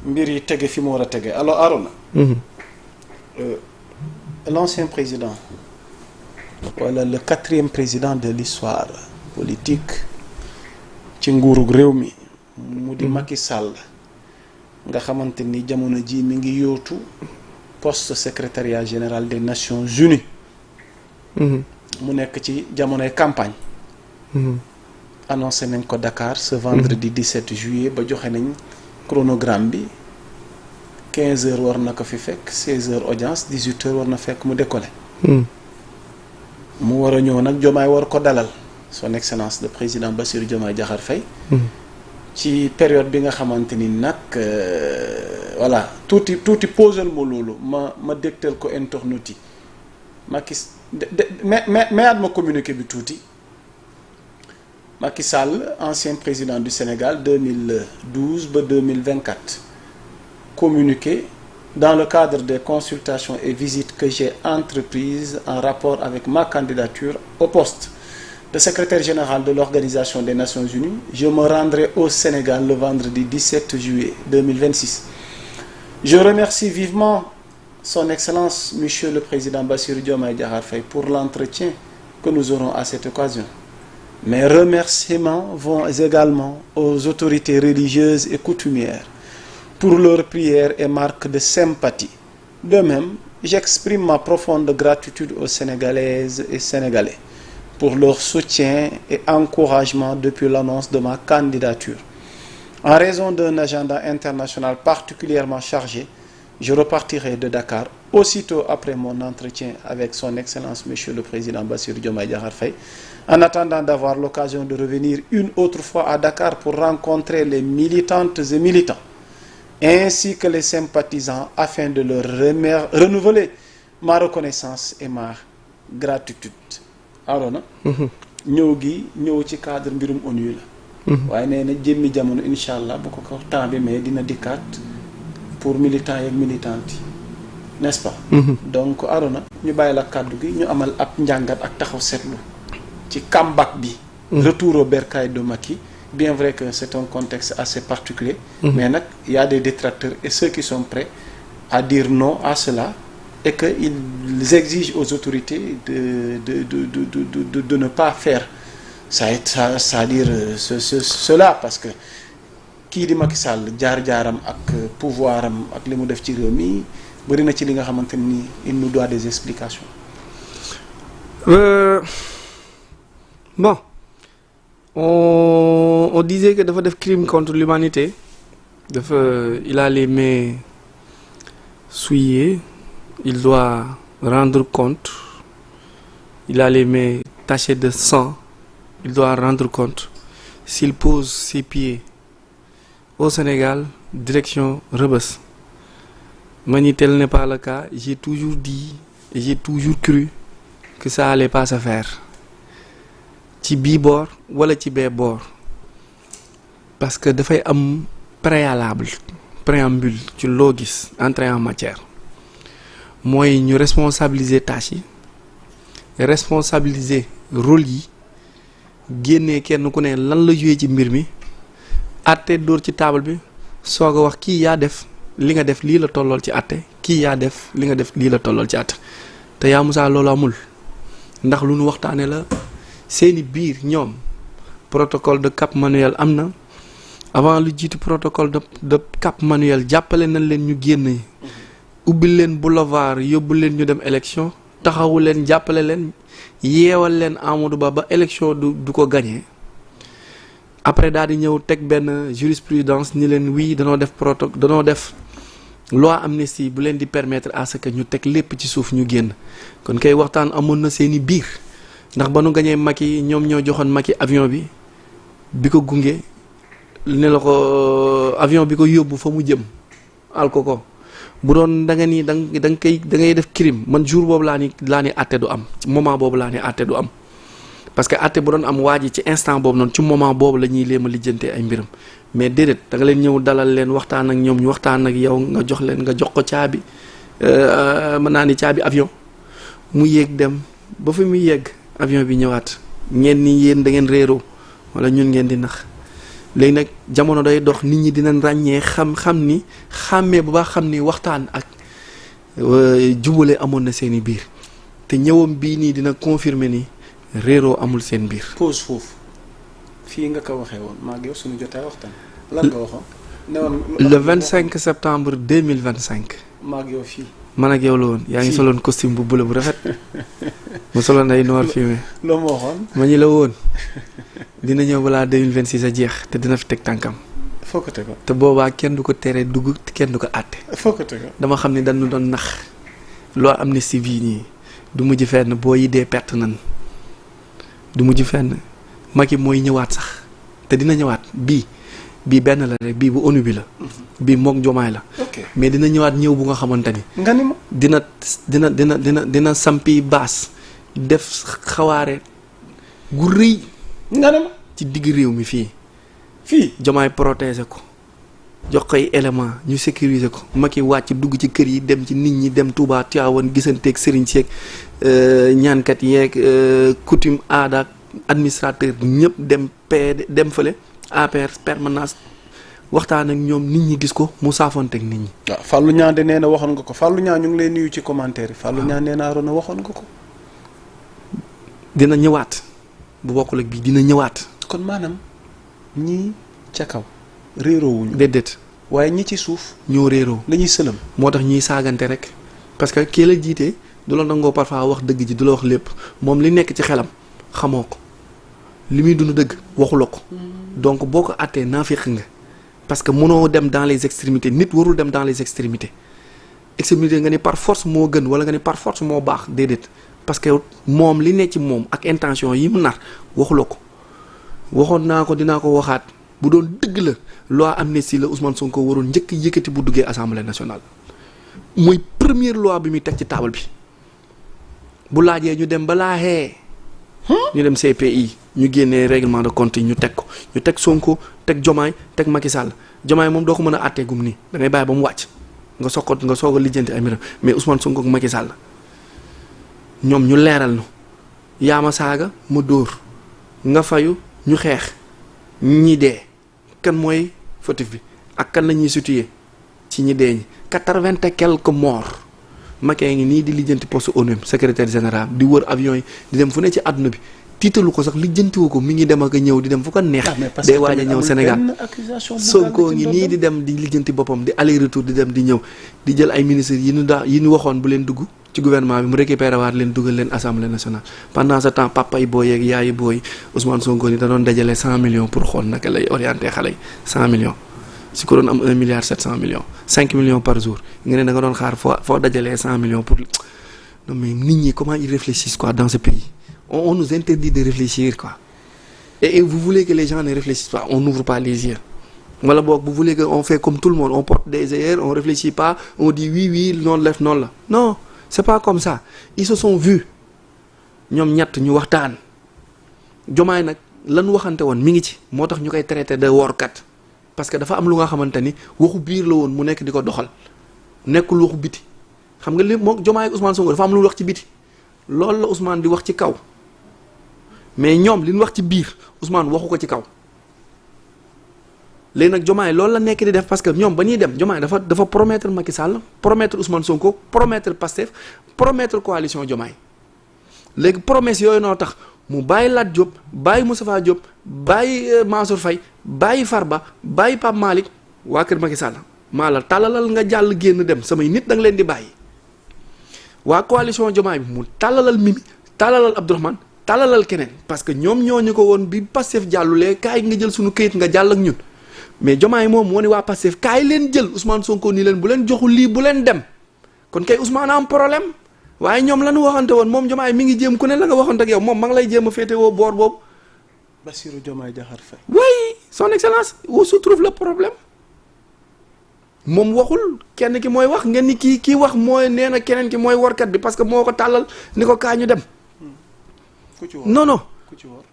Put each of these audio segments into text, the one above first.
mbir yi tege fi mu war a tege. Alors Arona, l'ancien président wala le 4e président de l'histoire politique ci nguurug réew mi mu di Macky Sall nga xamante ni jamono ji mi ngi yootu poste secrétariat général des Nations Unies. mu nekk ci jamonoy campagne. annoncé nañ ko Dakar ce vendredi 17 juillet ba joxe nañ chronogramme bi 15 heures war na ko fi fekk 16 heures audience 18 heures war na fekk mu décollé. mu war a ñëw nag Diomaye war ko dalal son excellence le président Bassirou Diomaye Diakhar Faye. ci période bi nga xamante ni nag voilà tuuti posal ma loolu ma dégtal ko internautes yi Macky mais at ma communiqué bi tuuti Macky Sall ancien président du Sénégal 2012 ba 2024 communiqué dans le cadre des consultations et visites que j'ai entreprises en rapport avec ma candidature au poste de secrétaire général de l'Organisation des Nations Unies, je me rendrai au Sénégal le vendredi 17 juillet 2026. Je remercie vivement son Excellence, Monsieur le Président Bassirou Diomaye Diakhar Faye, pour l'entretien que nous aurons à cette occasion. Mes remerciements vont également aux autorités religieuses et coutumières pour leurs prières et marques de sympathie. De même, j'exprime ma profonde gratitude aux Sénégalaises et Sénégalais pour leur soutien et encouragement depuis l'annonce de ma candidature. En raison d'un agenda international particulièrement chargé, je repartirai de Dakar aussitôt après mon entretien avec son Excellence Monsieur le Président Bassirou Diomaye Diakhar Faye, en attendant d'avoir l'occasion de revenir une autre fois à Dakar pour rencontrer les militantes et militants, ainsi que les sympathisants afin de leur renouveler ma reconnaissance et ma gratitude. Arona ñëw gi ñëw ci cadre mbirum ONU la waaye nee na jëmmi jamono incha allah bu ko temps bi mais dina dikkaat pour militants yeeg militantes yi n'est-ce pas donc Arona ñu bàyyi la kàddu gi ñu amal ab njàngat ak taxaw seetlu ci comeback bi retour au bercail de Macky, bien vrai que c'est un contexte assez particulier mais nag il y a des détracteurs et ceux qui sont prêts à dire non à cela et qu'ils exigent aux autorités de ne pas faire c'est-à-dire cela parce que kii di Macky Sall jaar-jaaram ak pouvoiram ak li mu def ci réew mi bëri na ci li nga xamante ni il nous doit des explications. Bon, on disait que dafa def crime contre l'humanité, il a les mains souillées. Il doit rendre compte. Il a les mains tachées de sang. Il doit rendre compte. S'il pose ses pieds au Sénégal, direction Rebeuss. Mais tel n'est pas le cas. J'ai toujours dit et j'ai toujours cru que ça allait pas se faire. Ci bii boor wala ci bee boor. Parce que dafay am préambule ci loo gis entrée en matière. Mooy ñu responsabiliser tâches yi responsabiliser rôle yi génnee kenn ku ne lan la joué ci mbir mi àtte dóor ci table bi soog a wax kii yaa def li nga def lii la tollool ci àtte kii yaa def li nga def lii la tollool ci àtte te yaa Moussa loolu amul ndax lu nu waxtaane la seeni biir ñoom protocole de Cap Manuel am na avant lu jiitu protocole de Cap Manuel jàppale nañ leen ñu génn ubbil leen boulevard yóbbu leen ñu dem élection taxawu leen jàppale leen yeewal leen Amadou Ba élection du ko gagné après daal di ñëw teg benn jurisprudence ni leen wii danoo def loi amnistie bu leen di permettre à ce que ñu teg lépp ci suuf ñu génn kon kay waxtaan amoon na seeni biir ndax ba nu gañee Macky ñoom ñoo joxoon Macky avion bi ko gunge ne la ko avion bi ko yóbbu fa mu jëm al ko bu doon da nga ni da ngay def crime man jour boobu laa ni àtte du am ci moment boobu laa ni àtte du am parce que àtte bu doon am waa ji ci instant boobu noonu ci moment boobu la ñuy léema lijjante ay mbiram mais déedéet da nga leen ñëw dalal leen waxtaan ak ñoom ñu waxtaan ak yow nga jox ko caabi mën naa ni caabi avion mu yéeg dem ba fi muy yegg avion bi ñëwaat ñeen ni yéen da ngeen réeroo wala ñun ngeen di nax léegi nag jamono day dox nit ñi dinañ ràññee xam ni xàmmee bu baax xam ni waxtaan ak jubale amoon na seen i biir te ñëwam bii nii dina confirmer ni réeroo amul seen biir. pause foofu fii nga ko waxee woon maa ngi yow suñu jotaay waxtaan lan nga waxoon. le 25 septembre 2025. maa ngi yow fii. man ak yow la woon yaa ngi soloon costume bu bula bu rafet ma soloon ay noir fumé. loo ma waxoon. ma ñu la woon dina ñëw balaa 2026 a jeex te dina fi teg tànkam. foo ko tegoon. te boobaa kenn du ko tere dugg kenn du ko àtte. foo ko tegoon. dama xam ne dañu doon nax loi amnistie bii nii du mujj fenn boo yi dee perte nan du mujj fenn Macky mooy ñëwaat sax te dina ñëwaat bii benn la rek bii bu ONU bi la. bii mook Jomaay la. mais dina ñëwaat ñëw bu nga xamante ni. nga ni ma. dina sampi baas def xawaare gu rëy. nga ni ma. ci digg réew mi fii. Jomaay protéger ko jox koy élément ñu sécuriser ko Macky wàcc dugg ci kër yi dem ci nit ñi dem Touba Tivaouane gisanteeg sëriñ seeg ñaankat yeeg coutume aada administrateur ñëpp dem dem fële APR permanence waxtaan ak ñoom nit ñi gis ko mu saafoonteeg nit ñi. waaw Fallou Niang de nee na waxoon nga ko Fallou Niang ñu ngi lay nuyu ci commentaire yi. Fallou Niang nee naa Arona waxoon nga ko. dina ñëwaat bu bokkul ak bii dina ñëwaat. kon maanaam ñii ca kaw réeroo wuñu. déedéet. waaye ñi ci suuf. ñoo réeroo la ñuy sëlëm. moo tax ñuy saagante rek parce que kii la jiite du la nangoo parfois wax dëgg ji du la wax lépp moom li nekk ci xelam xamoo ko li muy dund dëgg waxuloo ko. donc boo ko àttee naafiq nga parce que mënoo dem dans les extrémités nit warul dem dans les extrémités nga ni par force moo gën wala nga ni par force moo baax déedéet parce que moom li nekk ci moom ak intention yi mu nar waxuloo ko waxoon naa ko dinaa ko waxaat bu doon dëgg la loi amnistie la Ousmane Sonko waroon njëkk yëkkati bu duggee assemblée nationale mooy première loi bi muy teg ci table bi bu laajee ñu dem balaa ñu dem CPI ñu génnee règlement de compte yi ñu teg ko ñu teg Sonko teg Diomaye teg Macky Sall Diomaye moom doo ko mën a àttee gum nii da ngay bàyyi ba mu wàcc nga soog a lijjanti ay mbiram mais Ousmane Sonko ak Macky Sall ñoom ñu leeral nu yaa ma saaga ma dóor nga fayu ñu xeex ñi dee kan mooy fautif bi ak kan la ñuy situé ci ñi dee ñi 80 et quelques morts Macky ngi nii di lijjanti poste ONU secrétaire général di wër avion yi di dem fu ne ci àdduna bi tiitalu ko sax lijjantiwu ko mi ngi dem ak ñëw di dem fu ko neex. day waaj a ñëw Sénégal Sonko ngi nii di dem di lijjanti boppam di aller retour di dem di ñëw di jël ay ministres yi ñu waxoon bu leen dugg ci gouvernement bi mu récupéré waat leen dugal leen assemblée nationale pendant ce temps papa yi booy yeeg yaayi booy Ousmane Sonko ni da doon dajale 100 millions pour xool naka lay orienté xale yi 100 millions. si ko doon am 1 milliard 700 millions 5 millions par jour nga ne da nga doon xaar foo dajalee 100 millions pour non mais nit ñi comment ils réfléchissent quoi dans ce pays on nous interdit de réfléchir quoi et vous voulez que les gens ne réfléchissent pas on n'ouvre pas les yeux wala boog vous voulez que on fait comme tout le monde on porte des œillères on réfléchit pas on dit oui noonu def noonu la non c'est pas comme ça ils se sont vus ñoom ñett ñu waxtaan Diomaye nag lan waxante woon mi ngi ci moo tax ñu koy traité de workat parce que dafa am lu nga xamante ni waxu biir la woon mu nekk di ko doxal nekkul waxu biti xam nga li moom Diomaye ak Ousmane Sonko dafa am lu wax ci biti loolu la Ousmane di wax ci kaw mais ñoom li ñu wax ci biir Ousmane waxu ko ci kaw léegi nag Diomaye loolu la nekk di def parce que ñoom ba ñuy dem Diomaye dafa promettre Macky Sall promettre Ousmane Sonko promettre Pastef promettre coalition Diomaye léegi promesse yooyu noo tax mu bàyyi Lat Diop bàyyi Moustapha Diop bàyyi Mansour Faye bàyyi Farba bàyyi Pape Malick waa kër Macky Sall maa la tàllalal nga jàll génn dem samay nit da nga leen di bàyyi waa coalition Diomaye bi mu tàllalal Mimi tàllalal Abdourahmane tàllalal keneen parce que ñoom ñooñu ko woon bi Pastef jàllulee kaay nga jël suñu këyit nga jàll ak ñun mais Diomaye moom moo ne waa Pastef kaay leen jël Ousmane Sonko nii leen bu leen joxul lii bu leen dem kon kay Ousmane am problème waaye ñoom la ñu waxante woon moom Diomaye mi ngi jéem ku ne la nga waxante ak yow moom ma ngi lay jéem a féetewoo boor boobu. Bassirou Diomaye Diakhar Faye. oui son excellence où se trouve le problème moom waxul kenn ki mooy wax ngeen ni kii wax mooy nee na keneen ki mooy warkat bi parce que moo ko tàllal ni ko kaa ñu dem. ku ci wor non ku ci wor.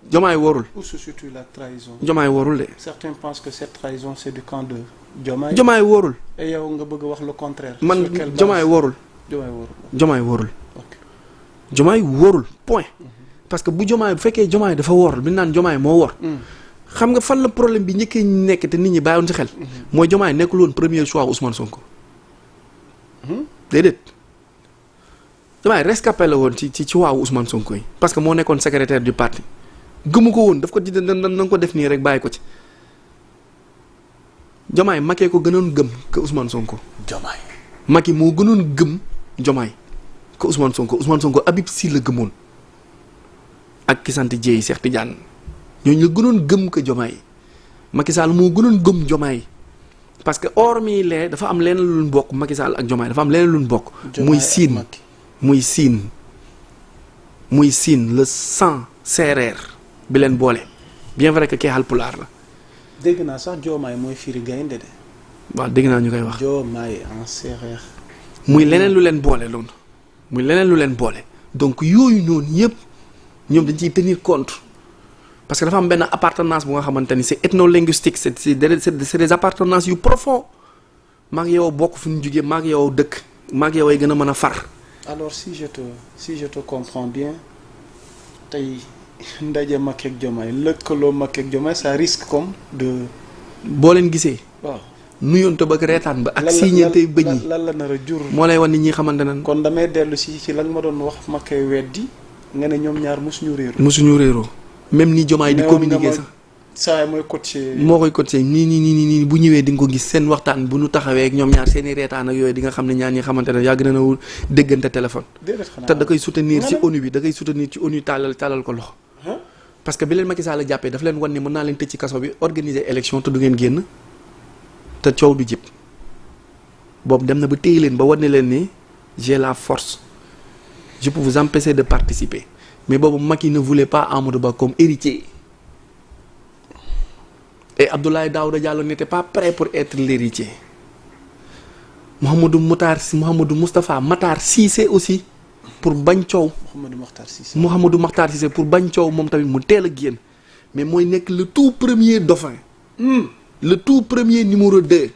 Diomaye warul. Où se situe la trahison? Diomaye warul de. Certains pensent que cette trahison c'est du camp de Diomaye. Diomaye warul. Et yow nga bëgg wax le contraire. man Diomaye warul. Diomaye warul. Diomaye warul. Ok. Diomaye warul point. parce que bu Diomaye bu fekkee Diomaye dafa wor bi naan Diomaye moo wor. xam nga fan la problème bi njëkkee nekk te nit ñi bàyyiwoon ci xel. mooy Diomaye nekkul woon premier choix Ousmane Sonko. déedéet Diomaye rescapé la woon ci waawu Ousmane Sonko yi parce que moo nekkoon secrétaire du parti gëmu ko woon daf ko di na nga ko def nii rek bàyyi ko ci. Diomaye Macky ko gënoon gëm que Ousmane Sonko. Diomaye Macky moo gënoon gëm Diomaye que Ousmane Sonko Habib Sy la gëmoon ak ki sant Dieye Cheikh Tidiane ñooñu la gënoon gëm que Diomaye Macky Sall moo gënoon gëm Diomaye parce que hormis lee dafa am leneen lu ñu bokk Macky Sall ak Diomaye dafa am leneen lu ñu bokk. muy siin le sang séeréer bi leen boole bien vrai que kee Haalpulaar la. dégg naa sax Diomaye mooy firi gaynde de. waaw dégg naa ñu koy wax. Diomaye en séeréer. muy leneen lu leen boole loolu. muy leneen lu leen boole. donc yooyu noonu yëpp ñoom dañ ciy tenir compte parce que dafa am benn appartenance bu nga xamante ni c'est ethno-linguistique c'est des appartenances yu profond maag yow bokk fu ñu jugee maag yow dëkk maag yow ay gën a mën a far. alors si je te comprends bien tey ndaje Macky ak Diomaye lëkkaloo Macky ak Diomaye ça risque comme de. boo leen gisee. waaw nuyoon te bëgg reetaan ba. ak siñeente bëñ yi lan la nar a jur. moo lay wan nit ñi xamante ne. kon damay dellu ci lan ma doon wax Macky weddi nga ne ñoom ñaar mosuñu réeroo. même ni Diomaye di communiquer sax. saa mooy coaché. moo koy coaché nii bu ñëwee di nga ko gis seen waxtaan bu nu taxawee ak ñoom ñaar seen i reetaan ak yooyu di nga xam ne ñaar ñi xamante ne yàgg na déggante téléphone. te da koy soutenir ci ONU bi da koy soutenir ci ONU tàllal ko loxo. parce que bi leen Macky Sall la jàppee daf leen wan ni mën naa leen tëj ci kaso bi organiser élection te du ngeen génn te coow du jib boobu dem na ba téye leen ba wan ne leen ni j'ai la force je peux vous empêcher de participer mais boobu Macky ne voulait pas Amadou Ba comme héritier. Et Abdoulaye Daouda Diallo n'était pas prêt pour être l'héritier. Mouhamadou Moustapha Matar Cissé aussi pour bañ coow. Mouhamadou Makhtar Cissé pour bañ coow moom tamit mu teel a génn mais mooy nekk le tout premier dauphin. Le tout premier numéro 2.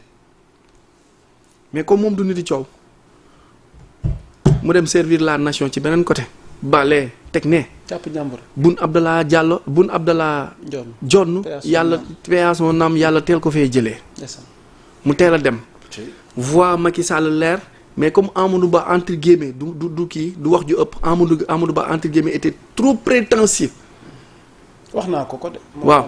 mais comme moom du niti coow mu dem servir la nation ci beneen côté. Bale teg ne. jàpp njàmbur. Boun Abdallah Dionne yàlla paix son âme yàlla teel ko fee jëlee. mu teel a dem. voix Macky Sall leer mais comme Amadou Ba entre guillemets du kii du wax ju ëpp Amadou Ba entre guillemets était trop prétentieux. wax naa ko de. waaw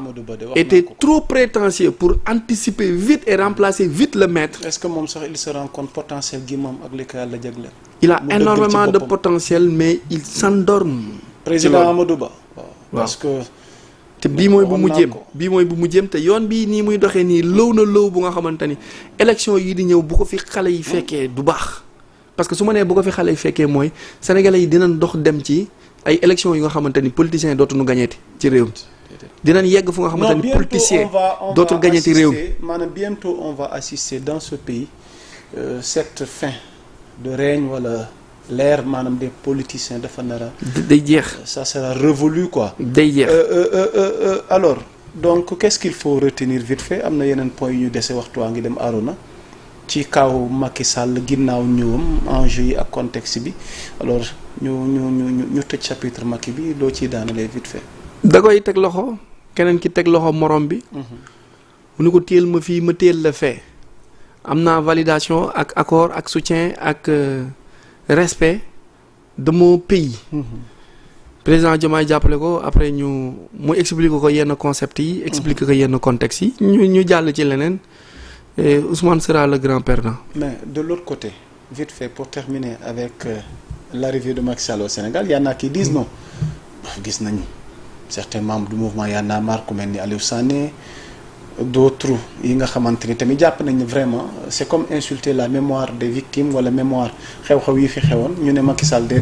était trop prétentieux pour anticiper vite et remplacer vite le maître. est-ce que moom sax il se rend compte potentiel gi moom ak li ko yàlla jagleel. il a énormément de potentiel mais il s'endorme. président Amadou Ba. parce que. te bii mooy bu mu jëm te yoon bii nii muy doxee nii lëw bu nga xamante ni élection yi di ñëw bu ko fi xale yi fekkee du baax. parce que su ma nee bu ko fi xale yi fekkee mooy sénégalais yi dinañ dox dem ci ay élections yi nga xamante ni politiciens yi dootuñu gañeeti ci réew mi. dinañ yegg fu nga xamante ni politicien dootul gañeeti réew mi. maanaam bientôt on va assister dans ce pays cette fin de règne wala. l'ère maanaam des politiciens dafa nar a. day jeex. ça sera révolu quoi. day jeex. alors donc qu'est-ce qu'il faut retenir vite fait am na yeneen points yu ñu dese waxtu waa ngi dem Arona ci kaw Macky Sall ginnaaw ñëwam enjeu yi ak contexte bi alors ñu tëj chapitre Macky bi loo ciy daanalee vite fait. da koy teg loxo keneen ki teg loxo morom bi. mu ni ko téel ma fii ma téel la fee am naa validation ak accord ak soutien ak. respect de mon pays. président Diomaye jàppale ko après mu expliquer ko yenn concept yi. expliquer ko yenn contexte yi. ñu jàll ci leneen et Ousmane sera le grand perdant. mais de l'autre côté vite fait pour terminer avec l'arrivée de Macky Sall au Sénégal y en a qui disent non gis nañu certains membres du mouvement Y en a marre ku mel ni Aliou Sané d'autres yi nga xamante ni tamit jàpp nañ ne vraiment c'est comme insulter la mémoire des victimes wala mémoire xew-xew yi fi xewoon ñu ne Macky Sall